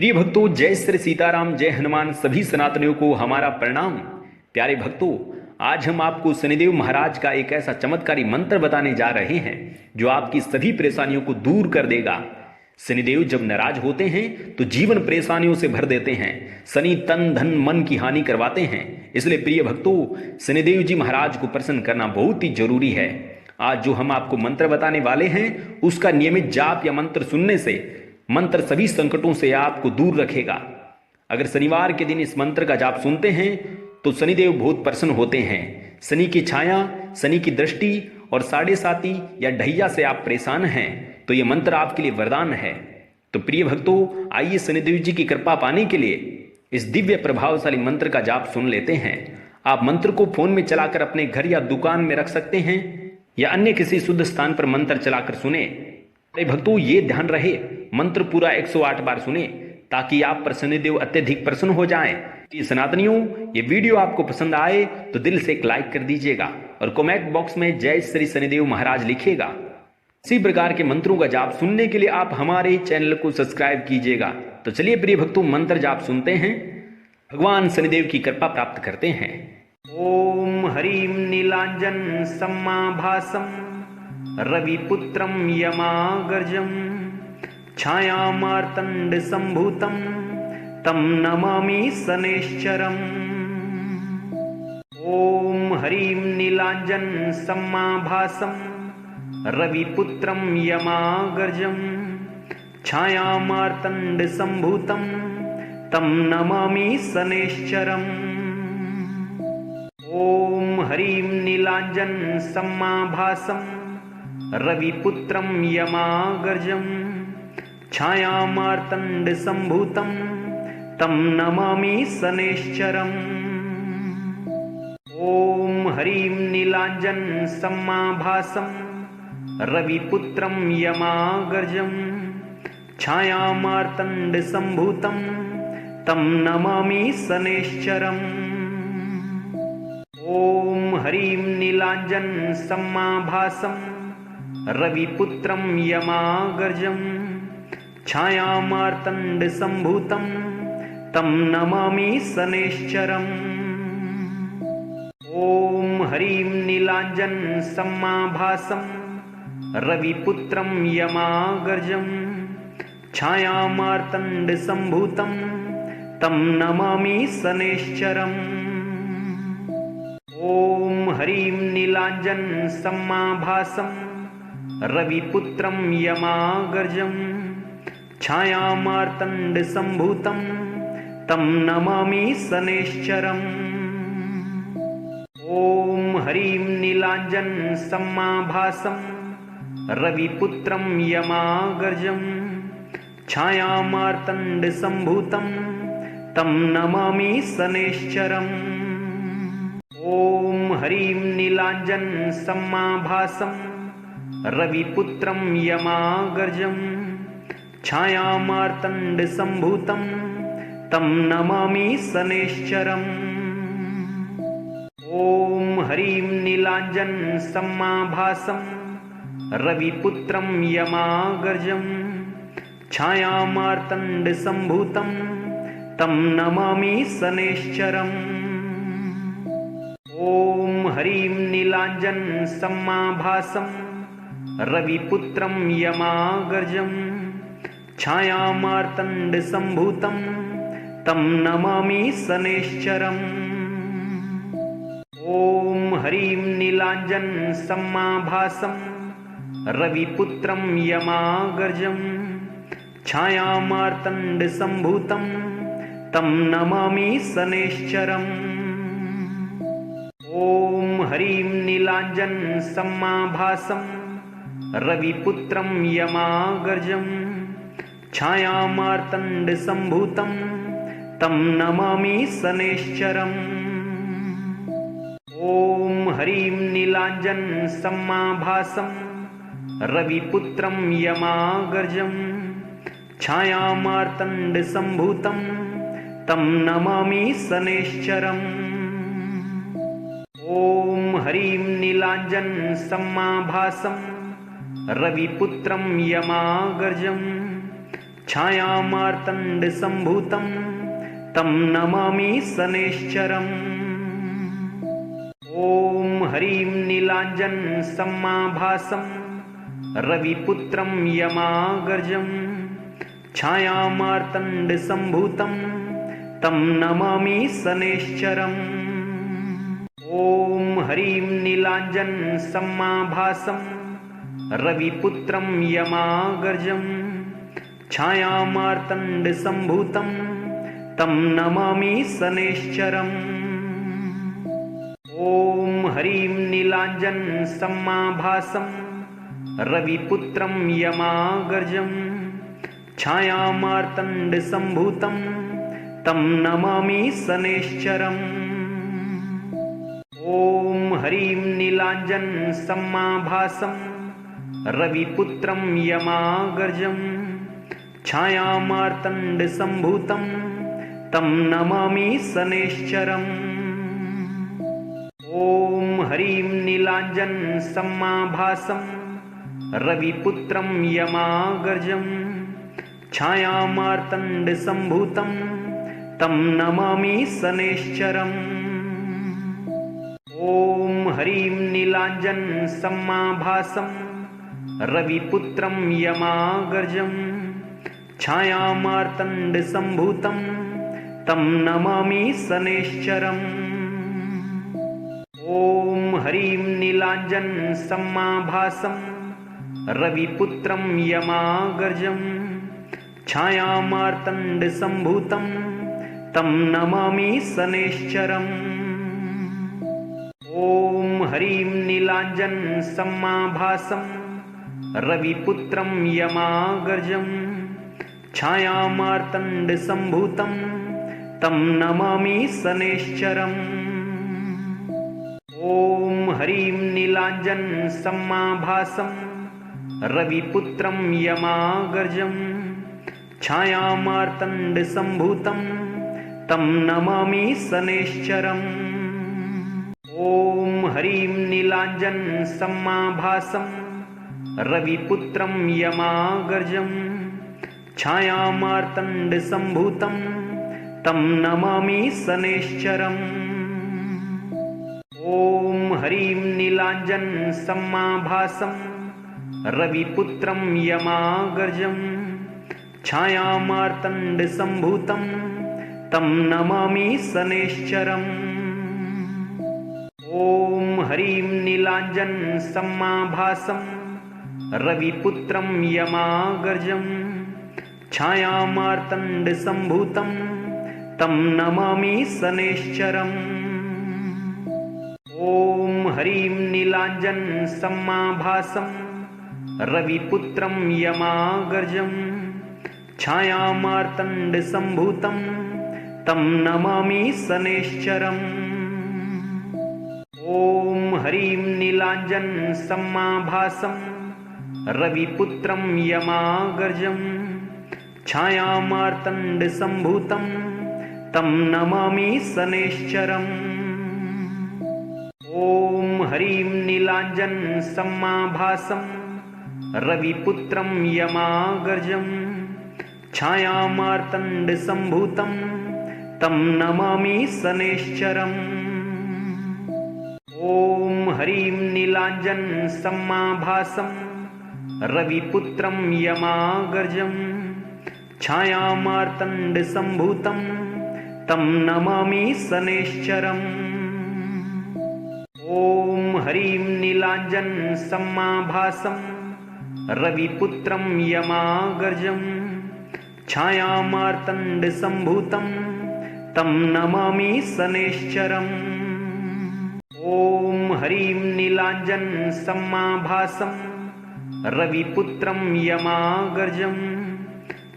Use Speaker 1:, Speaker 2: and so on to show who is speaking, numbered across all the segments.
Speaker 1: प्रिय भक्तों, जय श्री सीताराम, जय हनुमान। सभी सनातनियों को हमारा प्रणाम। प्यारे भक्तों, आज हम आपको शनिदेव महाराज का एक ऐसा चमत्कारी मंत्र बताने जा रहे हैं जो आपकी सभी परेशानियों को दूर कर देगा। शनिदेव जब नाराज होते हैं तो जीवन परेशानियों से भर देते हैं। शनि तन धन मन की हानि करवाते हैं। इसलिए प्रिय भक्तों, शनिदेव जी महाराज को प्रसन्न करना बहुत ही जरूरी है। आज जो हम आपको मंत्र बताने वाले हैं उसका नियमित जाप या मंत्र सुनने से मंत्र सभी संकटों से आपको दूर रखेगा। अगर शनिवार के दिन इस मंत्र का जाप सुनते हैं तो शनिदेव बहुत प्रसन्न होते हैं। शनि की छाया, शनि की दृष्टि और साढ़े साती या ढैया से आप परेशान हैं तो ये मंत्र आपके लिए वरदान है। तो प्रिय भक्तों, आइए शनिदेव जी की कृपा पाने के लिए इस दिव्य प्रभावशाली मंत्र का जाप सुन लेते हैं। आप मंत्र को फोन में चलाकर अपने घर या दुकान में रख सकते हैं या अन्य किसी शुद्ध स्थान पर मंत्र चलाकर सुने। भक्तों, ये ध्यान रहे मंत्र पूरा 108 बार सुने ताकि आप पर शनिदेव अत्यधिक प्रसन्न हो जाएं। सनातनियों, ये वीडियो आपको पसंद आए तो दिल से एक लाइक कर दीजिएगा और कमेंट बॉक्स में जय श्री शनिदेव महाराज लिखिएगा। इसी प्रकार के मंत्रों का जाप सुनने के लिए आप हमारे चैनल को सब्सक्राइब कीजिएगा। तो चलिए प्रिय भक्तों, मंत्र जाप सुनते हैं, भगवान शनिदेव की कृपा प्राप्त करते हैं। ओम हरिम नीलांजन सम्माभासम रविपुत्रं यमागर्जं छायामार्तंड संभूतं तं नमामि शनैश्चरम्। ओम हरिं नीलांजन सम्माभासं रविपुत्रं यमागर्जं छायामार्तंड संभूतं तं नमामि शनैश्चरम्। ओम हरिं नीलांजन सम्माभासं रविपुत्रं यमागर्जं छायामार्तंड संभूतं तं नमामि शनैश्चरम्। ओम हरिं नीलांजन सम्माभासं रविपुत्रं यमागर्जं छायामार्तंड संभूतं तं नमामि शनैश्चरम्। ओम हरिं नीलांजन सम्माभासं रविपुत्रं यमागर्जं छायामार्तंड संभूतं तं नमामि शनैश्चरम्। ओम हरिं नीलांजन सम्माभासं रविपुत्रं यमागर्जं छायामार्तंड संभूतं तं नमामि शनैश्चरम्। ओम हरिं नीलांजन सम्माभासं रविपुत्रं यमागर्जं छायामार्तंड संभूतं तं नमामि शनैश्चरम्। ओम हरिं नीलांजन सम्माभासं रविपुत्रं यमागर्जं छायामार्तंड संभूतं तं नमामि शनैश्चरम्। ओम हरिं नीलांजन सम्माभासं रविपुत्रं यमागर्जं छायामार्तंड संभूतं तं नमामि शनैश्चरम्। ओम हरिं नीलांजन सम्माभासं रविपुत्रं यमागर्जं छायामार्तंड संभूतं तं नमामि शनैश्चरम्। ओम हरिं नीलांजन सम्माभासं रविपुत्रं यमागर्जं छायामार्तंड संभूतं तं नमामि शनैश्चरम्। ओम हरिं नीलांजन सम्माभासं रविपुत्रं यमागर्जं छायामार्तंड संभूतं तं नमामि शनैश्चरम्। ओम हरिं नीलांजन सम्माभासं रविपुत्रं यमागर्जं छायामार्तंड संभूतं तं नमामि शनैश्चरम्। ओम हरिं नीलांजन सम्माभासं रविपुत्रं यमागर्जं छायामार्तंड संभूतं तं नमामि शनैश्चरम्। ओम हरिं नीलांजन सम्माभासं रविपुत्रं यमागर्जं छायामार्तण्डसम्भूतं तं नमामि शनैश्चरम्। ॐ हरिं नीलाञ्जनसमाभासं रविपुत्रं यमागर्जं छायामार्तण्डसम्भूतं तं नमामि शनैश्चरम्। ॐ हरिं नीलाञ्जनसमाभासं रविपुत्रं यमागर्जं छायामार्तण्डसम्भूतं तं नमामि शनैश्चरम्। ॐ हरिं नीलाञ्जनसमाभासं रविपुत्रं यमागर्जं छायामार्तण्डसम्भूतं तं नमामि शनैश्चरम्। ॐ हरिं नीलाञ्जनसमाभासं रविपुत्रं यमागर्जं छायामार्तण्डसम्भूतं तं नमामि शनैश्चरम्। ॐ हरिं नीलाञ्जनसमाभासं रविपुत्रं यमागर्जं छायामार्तण्डसम्भूतं तं नमामि शनैश्चरम्। ॐ हरिं नीलाञ्जनसमाभासं रविपुत्रं यमागर्जं छायामार्तण्डसम्भूतं तं नमामि शनैश्चरम्। ॐ हरिं नीलाञ्जनसमाभासं रविपुत्रं यमागर्जं छायामार्तण्डसम्भूतं तं नमामि शनैश्चरम्। ॐ हरिं नीलाञ्जनसमाभासं रविपुत्रं यमागर्जं छायामार्तण्डसम्भूतं तं नमामि शनैश्चरम्। ॐ हरिं नीलाञ्जनसमाभासं रविपुत्रं यमागर्जं छायामार्तण्डसम्भूतं तं नमामि शनैश्चरम्। ॐ हरिं नीलाञ्जनसमाभासं रविपुत्रं यमागर्जं छायामार्तण्डसम्भूतं तं नमामि शनैश्चरम्। ॐ हरिं नीलाञ्जनसमाभासं रविपुत्रं यमागर्जं छायामार्तण्डसम्भूतं तं नमामि शनैश्चरम्। ॐ हरिं नीलाञ्जनसमाभासं रविपुत्रं यमागर्जं छायामार्तण्डसम्भूतं तं नमामि शनैश्चरम्। ॐ हरिं नीलाञ्जनसमाभासं रविपुत्रं यमागर्जं छायामार्तण्डसम्भूतं तं नमामि शनैश्चरम्। ॐ हरिं नीलाञ्जनसमाभासं रविपुत्रं यमागर्जं छायामार्तण्डसम्भूतं तं नमामि शनैश्चरम्। ॐ हरिं नीलाञ्जनसमाभासं रविपुत्रं यमागर्जं छायामार्तण्डसम्भूतं तं नमामि शनैश्चरम्। ॐ हरिं नीलाञ्जनसमाभासं रविपुत्रं यमागर्जं छायामार्तण्डसम्भूतं तं नमामि शनैश्चरम्। ॐ हरिं नीलाञ्जनसमाभासं रविपुत्रं यमागर्जं छायामार्तण्डसम्भूतं तं नमामि शनैश्चरम्। ॐ हरिं नीलाञ्जनसमाभासं रविपुत्रं यमागर्जं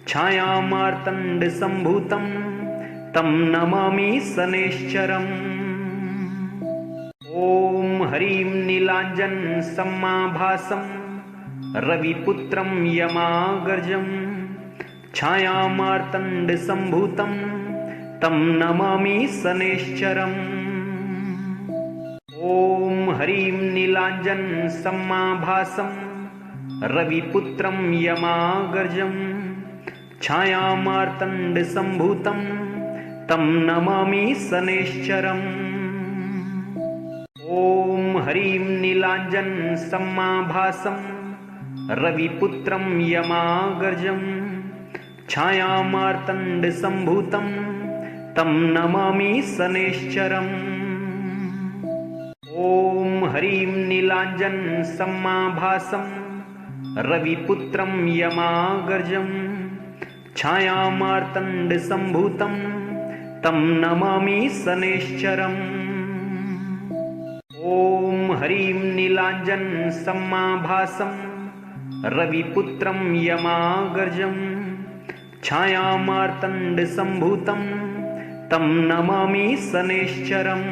Speaker 1: छायामार्तण्डसम्भूतं तं नमामि शनैश्चरम्। ॐ हरिं नीलाञ्जनसमाभासं रविपुत्रं यमागर्जं छायामार्तण्डसम्भूतं तं नमामि शनैश्चरम्। ॐ हरिं नीलाञ्जनसमाभासं रविपुत्रं यमागर्जं छायामार्तण्डसम्भूतं तं नमामि शनैश्चरम्। ॐ हरिं नीलाञ्जनसमाभासं रविपुत्रं यमागर्जं छायामार्तण्डसम्भूतं तं नमामि शनैश्चरम्। ॐ हरिं नीलाञ्जनसमाभासं रविपुत्रं यमागर्जं छायामार्तण्डसम्भूतं तं नमामि शनैश्चरम्। ॐ हरिं नीलाञ्जनसमाभासं रविपुत्रं यमागर्जं छायामार्तण्डसम्भूतं तं नमामि शनैश्चरम्।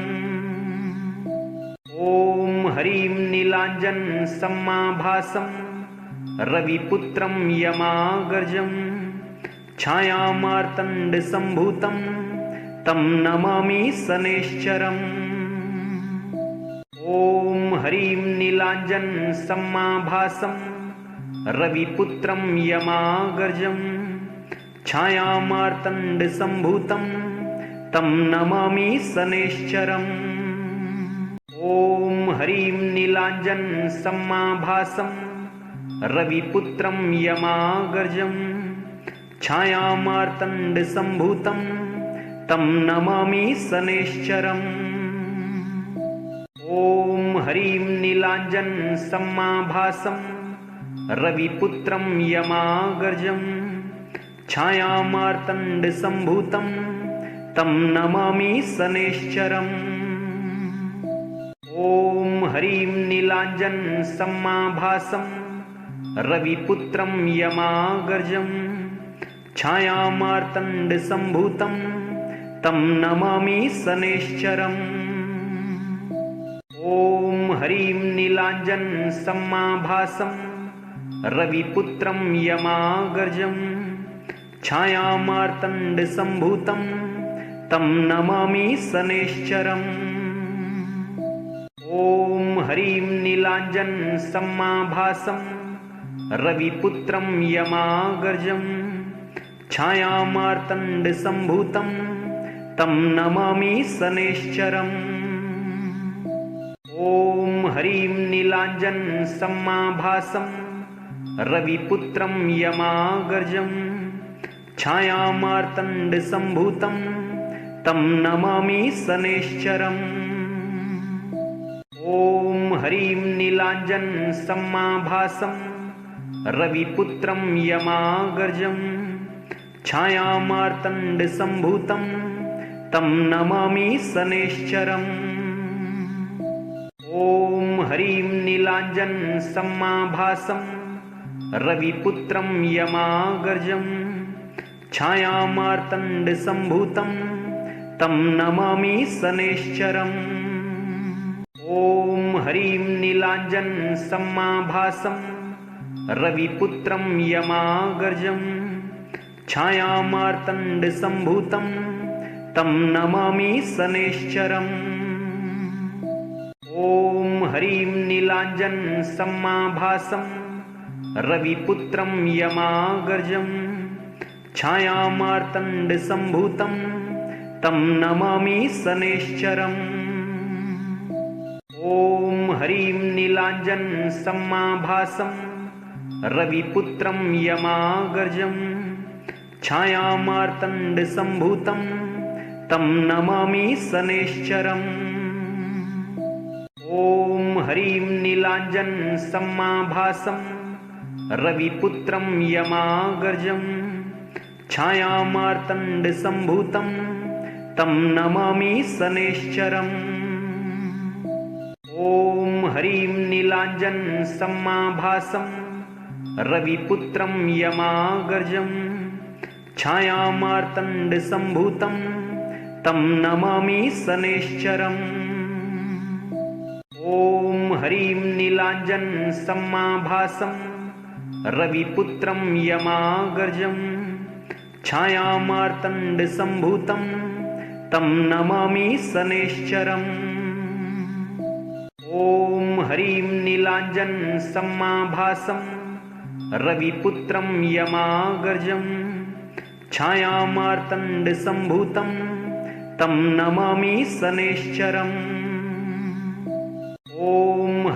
Speaker 1: ॐ हरिं नीलाञ्जनसमाभासं रविपुत्रं यमागर्जं छायामार्तण्डसम्भूतं तं नमामि शनैश्चरम्। ॐ हरिं नीलाञ्जनसमाभासं रविपुत्रं यमागर्जं छायामार्तण्डसम्भूतं तं नमामि शनैश्चरम्। ॐ हरिं नीलाञ्जनसमाभासं रविपुत्रं यमागर्जं छायामार्तण्डसम्भूतं तं नमामि शनैश्चरम्। ॐ हरिं नीलाञ्जनसमाभासं रविपुत्रं यमागर्जं छायामार्तण्डसम्भूतं तं नमामि शनैश्चरम्। ॐ हरिं नीलाञ्जनसमाभासं रविपुत्रं यमागर्जं छायामार्तण्डसम्भूतं तं नमामि शनैश्चरम्। ॐ हरिं नीलाञ्जनसमाभासं रविपुत्रं यमागर्जं छायामार्तण्डसम्भूतं तं नमामि शनैश्चरम्। ॐ हरिं नीलाञ्जनसमाभासं रविपुत्रं यमागर्जं छायामार्तण्डसम्भूतं तं नमामि शनैश्चरम्। ॐ हरिं नीलाञ्जनसमाभासं रविपुत्रं यमागर्जं छायामार्तण्डसम्भूतं तं नमामि शनैश्चरम्। ॐ हरिं नीलाञ्जनसमाभासं रविपुत्रं यमागर्जं छायामार्तण्डसम्भूतं तं नमामि शनैश्चरम्। ॐ हरिं नीलाञ्जनसमाभासं रविपुत्रं यमागर्जं छायामार्तण्डसम्भूतं तं नमामि शनैश्चरम्। ॐ हरिं नीलाञ्जनसमाभासं रविपुत्रं यमागर्जं छायामार्तण्डसम्भूतं तं नमामि शनैश्चरम्। ॐ हरिं नीलाञ्जनसमाभासं रविपुत्रं यमागर्जं छायामार्तण्डसम्भूतं तं नमामि शनैश्चरम्। ॐ हरिं नीलाञ्जनसमाभासं रविपुत्रं यमागर्जं छायामार्तण्डसम्भूतं तं नमामि शनैश्चरम्। ॐ हरिं नीलाञ्जनसमाभासं रविपुत्रं यमागर्जं छायामार्तण्डसम्भूतं तं नमामि शनैश्चरम्। ॐ हरिं नीलाञ्जनसमाभासं रविपुत्रं यमागर्जं छायामार्तण्डसम्भूतं तं नमामि शनैश्चरम्। ॐ हरिं नीलाञ्जनसमाभासं रविपुत्रं यमागर्जं छायामार्तण्डसम्भूतं तं नमामि शनैश्चरम्। ॐ हरिं नीलाञ्जनसमाभासं रविपुत्रं यमागर्जं छायामार्तण्डसम्भूतं तं नमामि शनैश्चरम्। ॐ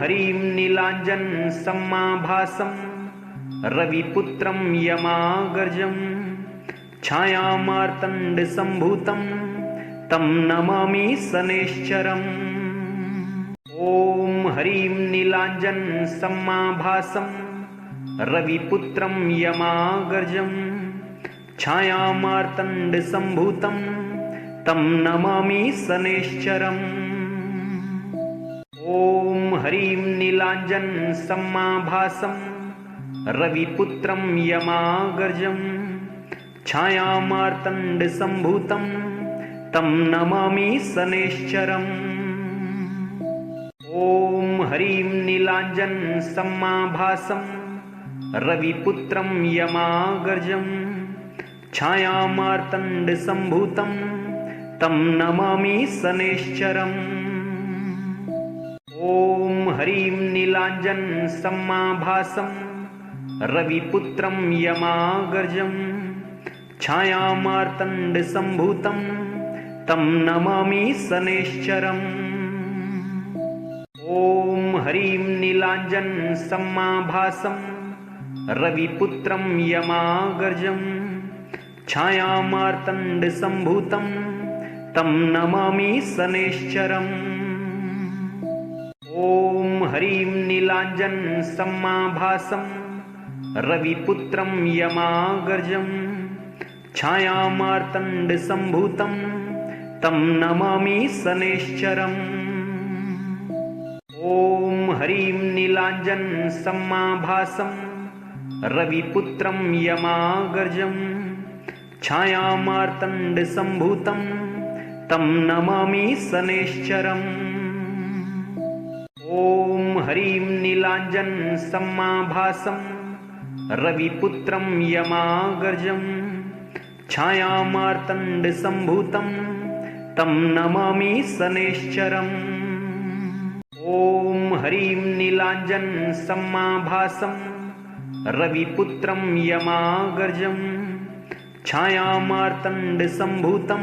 Speaker 1: हरिं नीलाञ्जनसमाभासं रविपुत्रं यमागर्जं छायामार्तण्डसम्भूतं तं नमामि शनैश्चरम्। ॐ हरिं नीलाञ्जनसमाभासं रविपुत्रं यमागर्जं छायामार्तण्डसम्भूतं तं नमामि शनैश्चरम्। ॐ हरिं नीलाञ्जनसमाभासं रविपुत्रं यमागर्जं छायामार्तण्डसम्भूतं तं नमामि शनैश्चरम्। ॐ हरिं नीलाञ्जनसमाभासं रविपुत्रं यमागर्जं छायामार्तण्डसम्भूतं तं नमामि शनैश्चरम्। ॐ हरिं नीलाञ्जनसमाभासं रविपुत्रं यमागर्जं छायामार्तण्डसम्भूतं तं नमामि शनैश्चरम्। ॐ हरिं नीलाञ्जनसमाभासं रविपुत्रं यमागर्जं छायामार्तण्डसम्भूतं तं नमामि शनैश्चरम्। ॐ हरिं नीलाञ्जनसमाभासं रविपुत्रं यमागर्जं छायामार्तण्डसम्भूतं तं नमामि शनैश्चरम्। ॐ हरिं नीलाञ्जनसमाभासं रविपुत्रं यमागर्जं छायामार्तण्डसम्भूतं तं नमामि शनैश्चरम्। ॐ हरिं नीलाञ्जनसमाभासं रविपुत्रं यमागर्जं छायामार्तण्डसम्भूतं तं नमामि शनैश्चरम्। ॐ हरिं नीलाञ्जनसमाभासं रविपुत्रं यमागर्जं छायामार्तण्डसम्भूतं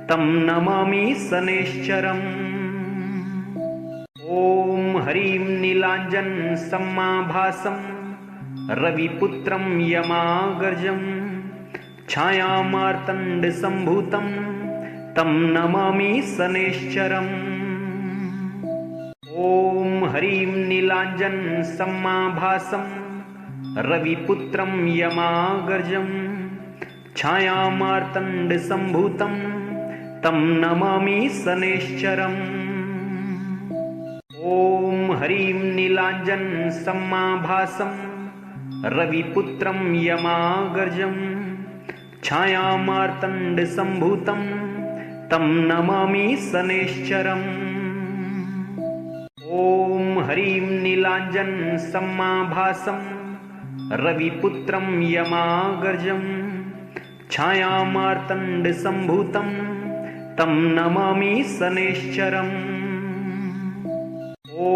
Speaker 1: तं नमामि शनैश्चरम्। ॐ हरिं नीलाञ्जनसमाभासं रविपुत्रं यमागर्जं छायामार्तण्डसम्भूतं तं नमामि शनैश्चरम्। ॐ हरिं नीलाञ्जनसमाभासं रविपुत्रं यमागर्जं छायामार्तण्डसम्भूतं तं नमामि शनैश्चरम्। ॐ हरिं नीलाञ्जनसमाभासं रविपुत्रं यमागर्जं छायामार्तण्डसम्भूतं तं नमामि शनैश्चरम्। ॐ हरिं नीलाञ्जनसमाभासं रविपुत्रं यमागर्जं छायामार्तण्डसम्भूतं तं नमामि शनैश्चरम्। ॐ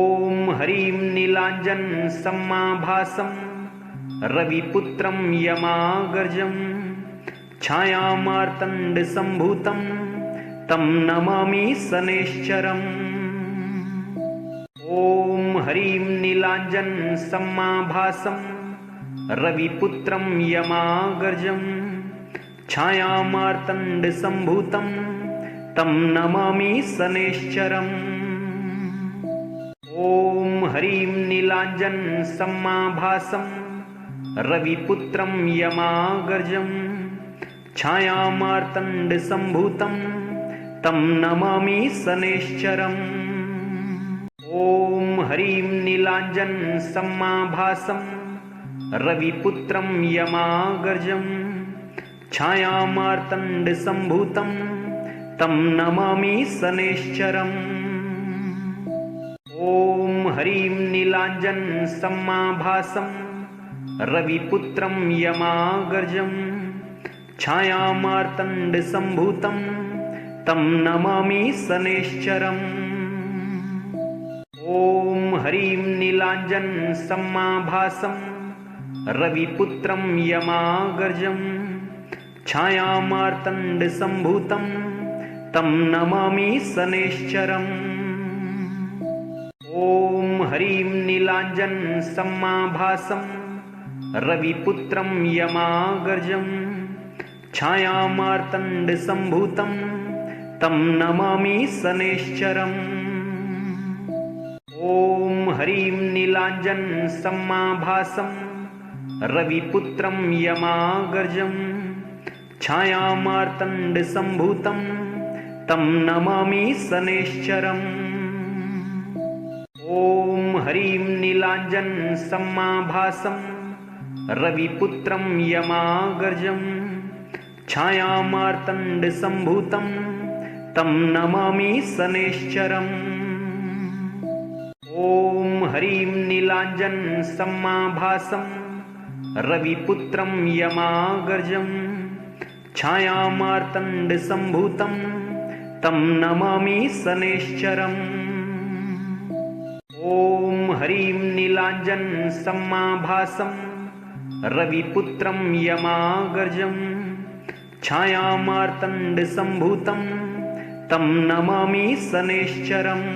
Speaker 1: हरिं नीलाञ्जनसमाभासं रविपुत्रं यमागर्जं छायामार्तण्डसम्भूतं तं नमामि शनैश्चरम्। ॐ हरिं नीलाञ्जनसमाभासं रविपुत्रं यमागर्जं छायामार्तण्डसम्भूतं तं नमामि शनैश्चरम्। ॐ हरिं नीलाञ्जनसमाभासं रविपुत्रं यमागर्जं छायामार्तण्डसम्भूतं तं नमामि शनैश्चरम्। ॐ हरिं नीलाञ्जनसमाभासं रविपुत्रं यमागर्जं छायामार्तण्डसम्भूतं तं नमामि शनैश्चरम्। ॐ हरिं नीलाञ्जनसमाभासं रविपुत्रं यमागर्जं छायामार्तण्डसम्भूतं तं नमामि शनैश्चरम्। ॐ हरिं नीलाञ्जनसमाभासं रविपुत्रं यमागर्जं छायामार्तण्डसम्भूतं तं नमामि शनैश्चरम्। ॐ हरीं नीलाञ्जनसमाभासं रविपुत्रं यमागर्जं छायामार्तण्डसम्भूतं तं नमामि शनैश्चरम्। ॐ हरीं नीलाञ्जनसमाभासं रविपुत्रं यमागर्जं छायामार्तण्डसम्भूतं तं नमामि शनैश्चरम्। ॐ हरीं नीलाञ्जनसमाभासं रविपुत्रं यमागर्जं छायामार्तण्डसम्भूतं तं नमामि शनैश्चरम्। ॐ हरीं नीलाञ्जनसमाभासं रविपुत्रं यमागर्जं छायामार्तण्डसम्भूतं तं नमामि शनैश्चरम्। ॐ हरीं नीलाञ्जनसमाभासं रविपुत्रं यमागर्जं छायामार्तण्डसम्भूतं तं नमामि शनैश्चरम्।